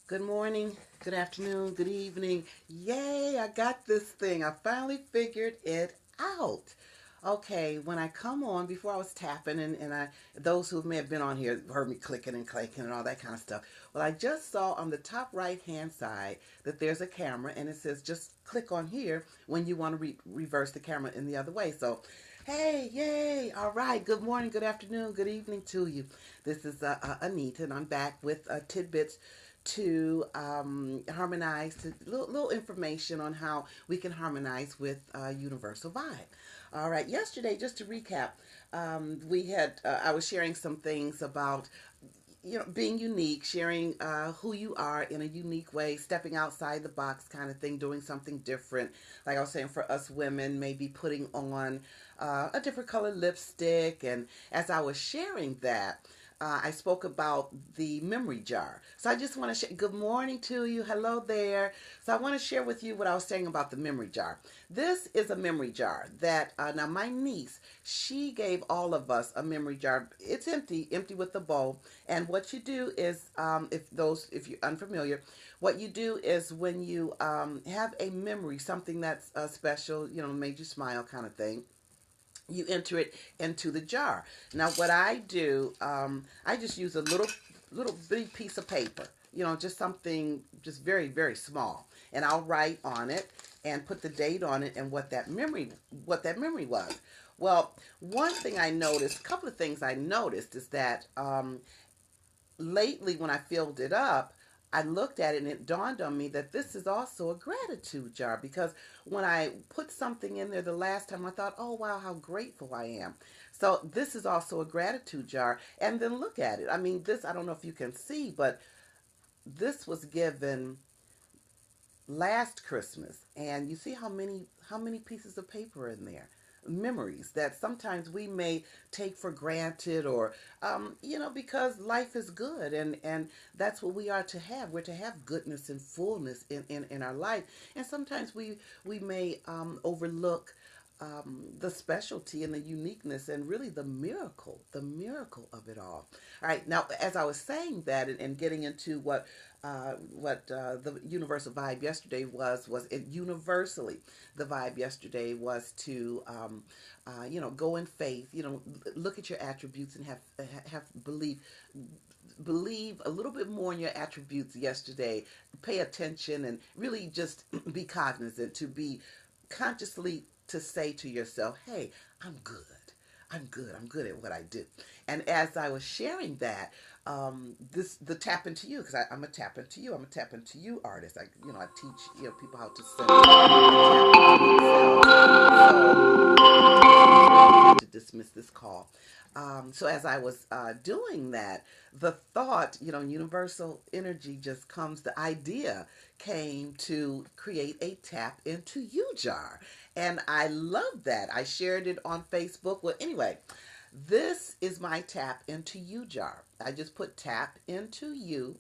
Good morning, good afternoon, good evening. Yay, I got this thing. I finally figured it out. Okay, when I come on, before I was tapping, and those who may have been on here heard me clicking and clicking and all that kind of stuff. Well, I just saw on the top right hand side that there's a camera and it says just click on here when you want to reverse the camera in the other way. So, hey, yay, all right, good morning, good afternoon, good evening to you. This is Anita, and I'm back with tidbits to harmonize, to little information on how we can harmonize with universal vibe. All right, yesterday, just to recap, we had I was sharing some things about being unique, sharing who you are in a unique way, stepping outside the box kind of thing, doing something different. Like I was saying, for us women, maybe putting on a different color lipstick. And as I was sharing that, I spoke about the memory jar. So I just want to share, good morning to you. Hello there. So I want to share with you what I was saying about the memory jar. This is a memory jar that, now my niece, she gave all of us a memory jar. It's empty with the bowl. And what you do is, if you're unfamiliar, what you do is when you have a memory, something that's special, made you smile kind of thing, you enter it into the jar. Now, what I do, I just use a little bitty piece of paper, just something just very, very small, and I'll write on it and put the date on it and what that memory was. Well, one thing I noticed, a couple of things I noticed is that lately when I filled it up, I looked at it and it dawned on me that this is also a gratitude jar, because when I put something in there the last time, I thought, oh wow, how grateful I am. So this is also a gratitude jar. And then look at it. I mean, this, I don't know if you can see, but this was given last Christmas, and you see how many pieces of paper are in there, memories that sometimes we may take for granted, or because life is good, and that's what we are to have. We're to have goodness and fullness in our life, and sometimes we may overlook the specialty and the uniqueness and really the miracle of it all right, now as I was saying that, and getting into what the universal vibe yesterday was it universally, the vibe yesterday was to go in faith, look at your attributes and have believe a little bit more in your attributes yesterday. Pay attention and really just be cognizant, to be consciously, to say to yourself, hey, I'm good. I'm good at what I do. And as I was sharing that, the tap into you, because I'm a tap into you. I'm a tap into you artist. I teach people how to send to dismiss this call. So as I was doing that, the thought, universal energy just comes. The idea came to create a tap into you jar, and I love that. I shared it on Facebook. Well, anyway, this is my tap into you jar. I just put tap into you,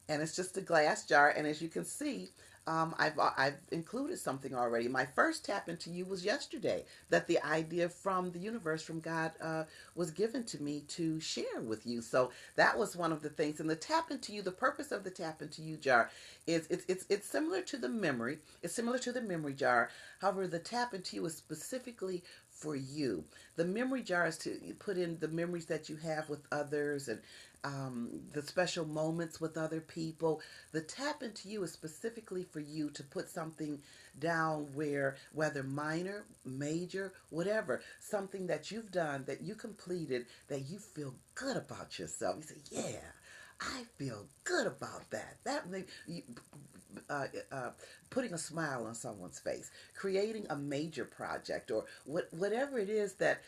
and it's just a glass jar. And as you can see, I've included something already. My first tap into you was yesterday. That the idea from the universe, from God, was given to me to share with you. So that was one of the things. And the tap into you, the purpose of the tap into you jar is it's similar to the memory. It's similar to the memory jar. However, the tap into you is specifically for you. The memory jar is to put in the memories that you have with others, and the special moments with other people. The tap into you is specifically for you to put something down, whether minor, major, whatever, something that you've done, that you completed, that you feel good about yourself. You say, yeah, I feel good about that. That makes you, putting a smile on someone's face, creating a major project, or whatever it is that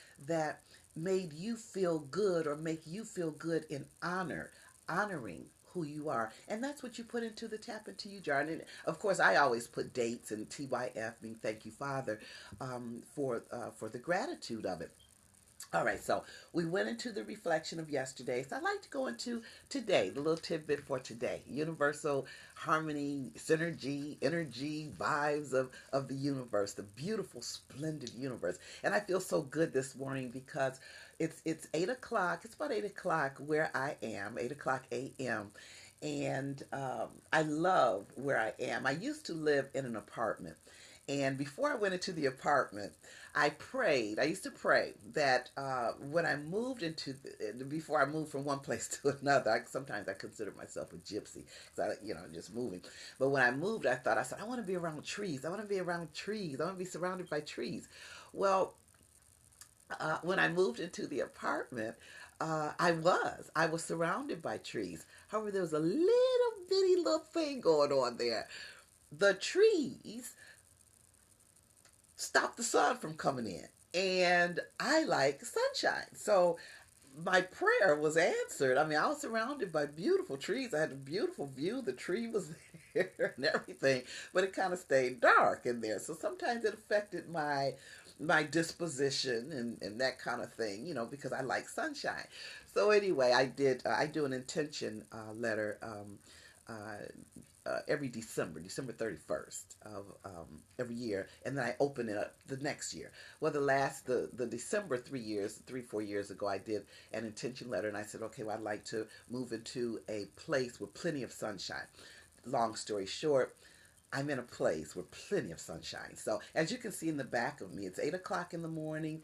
made you feel good, or make you feel good in honoring who you are. And that's what you put into the tap into you jar. And of course, I always put dates and TYF, mean thank you, Father, for the gratitude of it. All right, so we went into the reflection of yesterday. So I'd like to go into today, the little tidbit for today. Universal harmony, synergy, energy, vibes of the universe, the beautiful, splendid universe. And I feel so good this morning because it's 8 o'clock. It's about 8 o'clock where I am, 8 o'clock a.m. And I love where I am. I used to live in an apartment, and before I went into the apartment, I prayed. I used to pray that when I moved before I moved from one place to another, sometimes I consider myself a gypsy because just moving. But when I moved, I said, I want to be around trees. I want to be around trees. I want to be surrounded by trees. Well, when I moved into the apartment, I was surrounded by trees. However, there was a little bitty little thing going on there. The trees stopped the sun from coming in, and I like sunshine. So my prayer was answered. I mean, I was surrounded by beautiful trees. I had a beautiful view. The tree was there and everything, but it kind of stayed dark in there. So sometimes it affected my disposition and that kind of thing, because I like sunshine. So anyway, I do an intention letter every December 31st of every year, and then I open it up the next year. Well, the December 3 years, 4 years ago, I did an intention letter, and I said, okay, well, I'd like to move into a place with plenty of sunshine. Long story short, I'm in a place with plenty of sunshine. So as you can see in the back of me, it's 8 o'clock in the morning.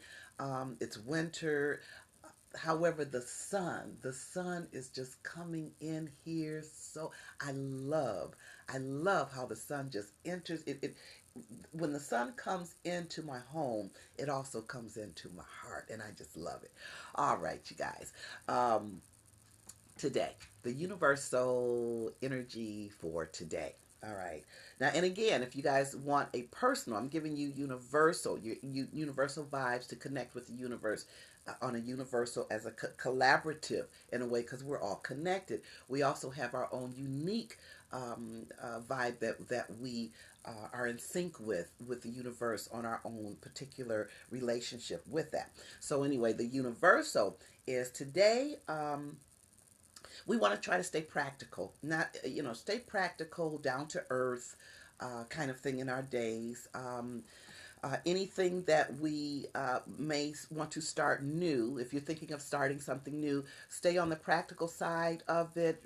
It's winter. However, the sun is just coming in here. So I love how the sun just enters. When the sun comes into my home, it also comes into my heart, and I just love it. All right, you guys. Today, the universal energy for today. All right. Now, and again, if you guys want a personal, I'm giving you universal vibes to connect with the universe on a universal as a collaborative in a way because we're all connected. We also have our own unique vibe that we are in sync with the universe on our own particular relationship with that. So anyway, the universal is today. We want to try to stay practical, not stay practical, down to earth, kind of thing in our days. Anything that we may want to start new, if you're thinking of starting something new, stay on the practical side of it.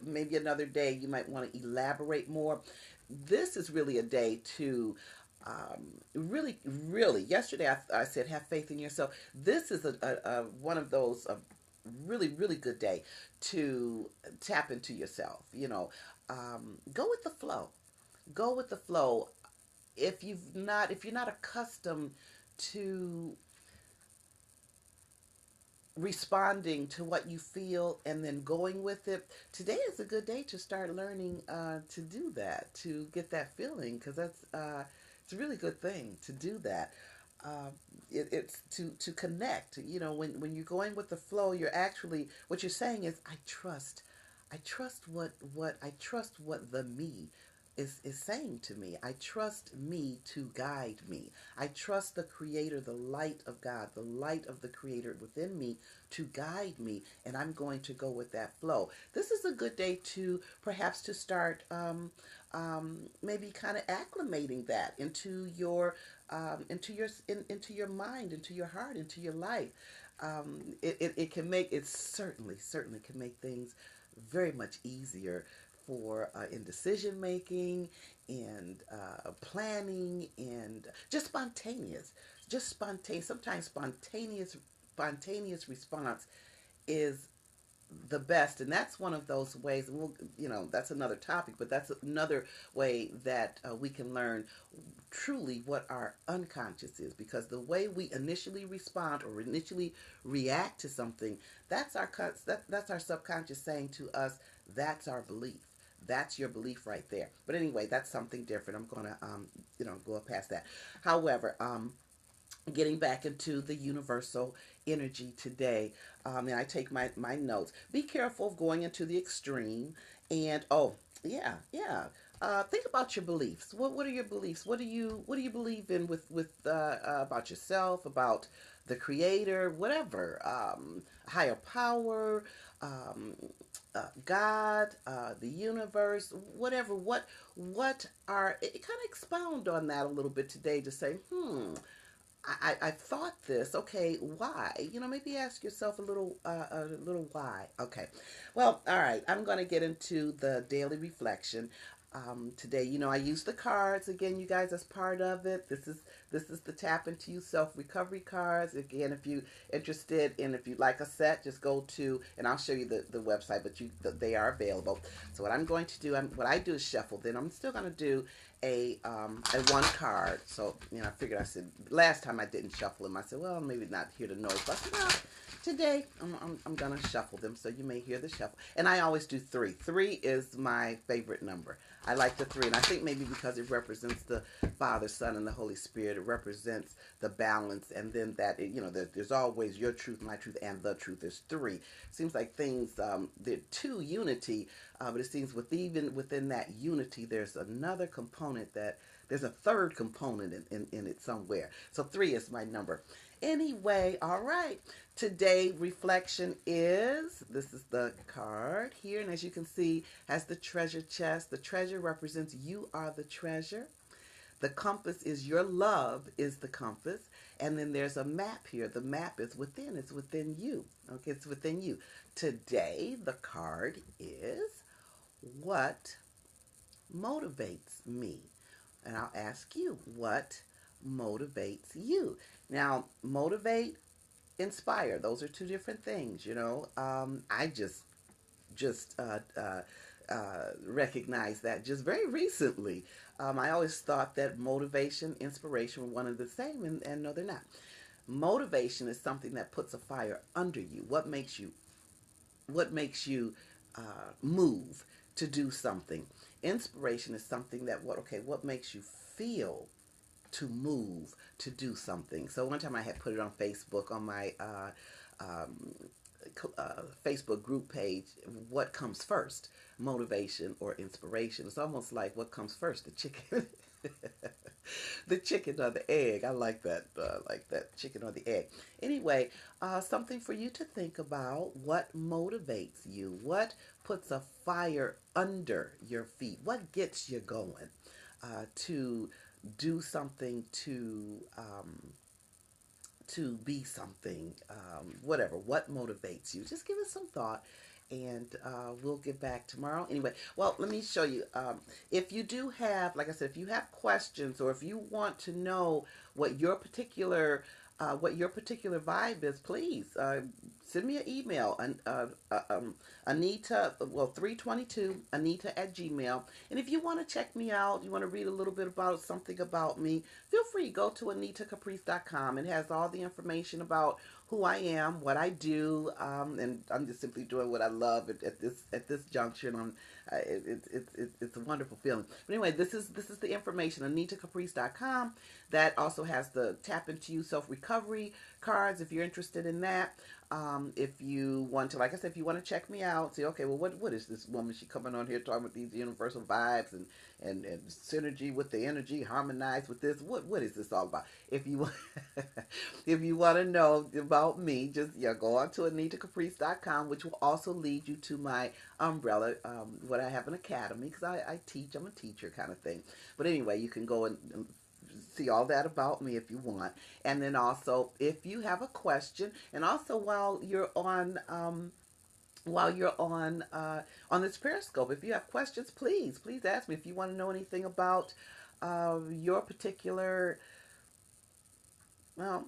Maybe another day you might want to elaborate more. This is really a day to really, really. Yesterday I said have faith in yourself. This is a one of those really, really good day to tap into yourself. Go with the flow. Go with the flow. If you're not accustomed to responding to what you feel and then going with it, today is a good day to start learning to do that, to get that feeling, because it's a really good thing to do that. uh, it's to connect. When you're going with the flow, you're actually, what you're saying is, I trust what the me is saying to me. I trust me to guide me. I trust the creator, the light of God, the light of the creator within me to guide me, and I'm going to go with that flow. This is a good day to perhaps to start maybe kind of acclimating that into your mind, into your heart, into your life. It can make it certainly can make things very much easier for in decision making and planning and just spontaneous. Sometimes spontaneous response is the best, and that's one of those ways. We'll, that's another topic, but that's another way that we can learn truly what our unconscious is, because the way we initially respond or initially react to something, that's our subconscious saying to us, that's our belief. That's your belief right there. But anyway, that's something different. I'm gonna go past that. However, getting back into the universal energy today, and I take my notes. Be careful of going into the extreme. And oh, yeah. Think about your beliefs. What are your beliefs? What do you believe in about yourself, about the creator, whatever, higher power, God, the universe, whatever. What are, kind of expound on that a little bit today to say, I thought this. Okay, why? Maybe ask yourself a little why. Okay, well, all right. I'm going to get into the daily reflection. Today, I use the cards again, you guys, as part of it. This is the Tap Into You Self Recovery cards. Again, if you interested in, if you'd like a set, just go to, and I'll show you the website. But they are available. So what I'm going to do, what I do is shuffle. Then I'm still going to do a one card. So I figured, I said last time I didn't shuffle them. I said, well, maybe not hear the noise. But I said, no, today I'm gonna shuffle them. So you may hear the shuffle. And I always do three. Three is my favorite number. I like the three, and I think maybe because it represents the Father, Son, and the Holy Spirit. It represents the balance, and then that there's always your truth, my truth, and the truth. There's three. Seems like things they're two unity, but it seems even within that unity, there's another component that there's a third component in it somewhere. So three is my number. Anyway, all right. Today reflection is, this is the card here, and as you can see, has the treasure chest. The treasure represents you are the treasure. The compass is your love is the compass. And then there's a map here. The map is within. It's within you. Okay, it's within you. Today, the card is what motivates me? And I'll ask you, what motivates you? Now, motivate, inspire. Those are two different things. I just recognized that just very recently. I always thought that motivation, inspiration were one and the same, and no, they're not. Motivation is something that puts a fire under you. What makes you move to do something? Inspiration is something that what makes you feel to move to do something. So one time I had put it on Facebook on my um, Facebook group page. What comes first, motivation or inspiration? It's almost like what comes first, the chicken, the chicken or the egg. I like that chicken or the egg. Anyway, something for you to think about. What motivates you? What puts a fire under your feet? What gets you going to do something, to be something, whatever. What motivates you? Just give it some thought, and we'll get back tomorrow. Anyway, well, let me show you. If you do have, like I said, if you have questions, or if you want to know what your particular vibe is, please send me an email. Anita, well, 322 Anita at Gmail. And if you want to check me out, you want to read a little bit about something about me, feel free. Go to anitacaprice.com. It has all the information about who I am, what I do, and I'm just simply doing what I love at this juncture. And it's a wonderful feeling. But anyway, this is the information. AnitaCaprice.com. That also has the Tap Into You Self Recovery cards if you're interested in that. If you want to, like I said, if you want to check me out, say, okay, well, what is this woman? She coming on here talking about these universal vibes and synergy with the energy, harmonize with this. What is this all about? If you if you want to know about me, just go on to AnitaCaprice.com, which will also lead you to my umbrella. What I have an academy, because I teach. I'm a teacher kind of thing. But anyway, you can go and see all that about me if you want. And then also, if you have a question, and also while you're on this Periscope, if you have questions, please ask me. If you want to know anything about your particular, well,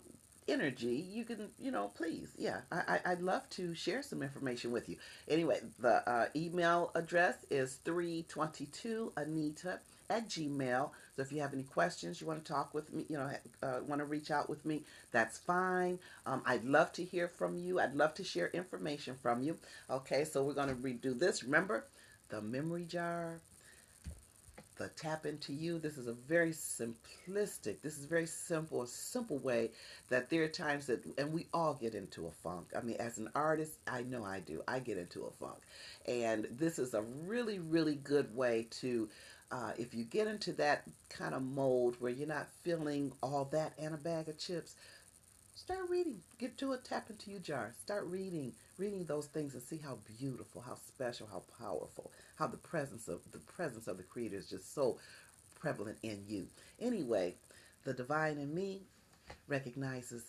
energy, you can, please, yeah, I'd love to share some information with you. Anyway, the email address is 322 Anita at Gmail. So if you have any questions, you want to talk with me, want to reach out with me, that's fine. I'd love to hear from you. I'd love to share information from you. Okay, so we're going to redo this. Remember, the memory jar, the Tap Into You. This is a very simplistic, this is very simple, a simple way that there are times that, and we all get into a funk. I mean, as an artist, I know I do. I get into a funk. And this is a really, really good way to, if you get into that kind of mold where you're not feeling all that and a bag of chips, start reading. Get to a Tap Into You jar. Start reading those things, and see how beautiful, how special, how powerful, how the Creator is just so prevalent in you. Anyway, the divine in me recognizes